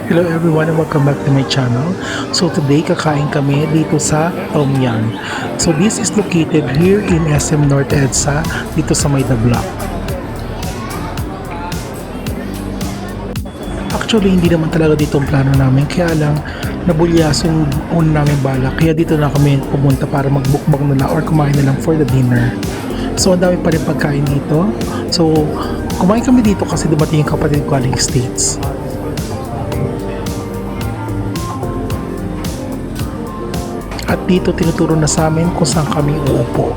Hello everyone and welcome back to my channel. So today kakain kami dito sa Tom Yum. So this is located here in SM North EDSA dito sa May Block. Actually hindi naman talaga dito ang plano namin, kaya lang nabulyas yung una namin balak, kaya dito na kami pumunta para magbukbang nila or kumain na lang for the dinner. So ang dami pa rin pagkain dito. So kumain kami dito kasi dumating yung kapatid ko galing States. At dito tinuturo na sa amin kung saan kami uupo.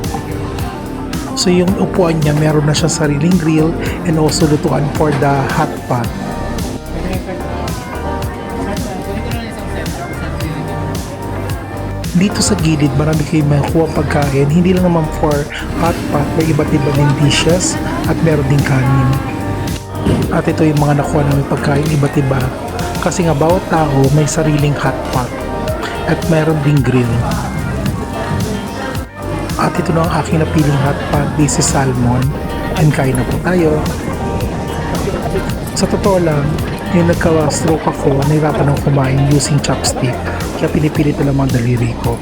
So yung upuan niya, meron na siya sariling grill and also lutuan for the hot pot. Dito sa gilid, marami kayong makuha pagkain. Hindi lang naman for hot pot, may iba't iba din dishes at meron din kanin. At ito yung mga nakuha namin pagkain, iba't iba. Kasi nga bawat tao may sariling hot pot at meron ding grill. At ito na ang aking napiling hot pot. This is salmon and kain na po tayo. Sa totoo lang, yung nagka-stroke ako, nahirapan akong kumain using chopstick, kaya pinipilit na lang mga daliri ko.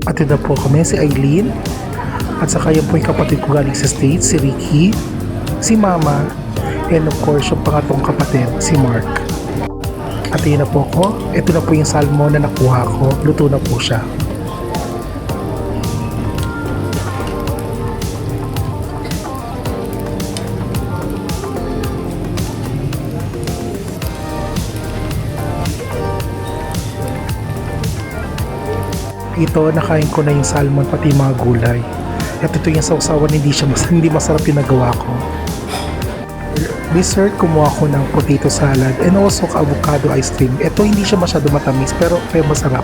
At ito na po kami, si Eileen. At saka yan po yung kapatid ko galing sa States, si Ricky, si Mama, and of course yung pangatong kapatid, si Mark. At yun na po ko, ito na po yung salmon na nakuha ko, luto na po siya. Ito, nakain ko na yung salmon pati mga gulay. At ito yung sausawan, hindi masarap yung nagawa ko. Dessert, kumuha ko ng potato salad and also avocado ice cream. Ito hindi siya masyado matamis pero masarap.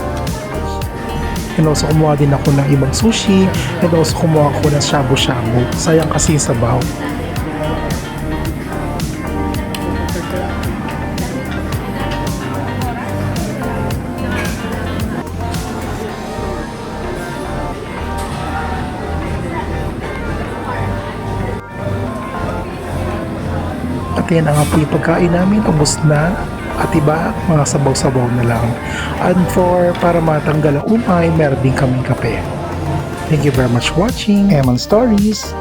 And also kumuha din ako ng ibang sushi and also kumuha ko ng shabu-shabu. Sayang kasi yung sabaw. At yan na nga po yung pagkain namin, ubos na. At iba, mga sabaw-sabaw na lang. And para matanggal ang umay, meron din kaming kape. Thank you very much for watching Eman Stories.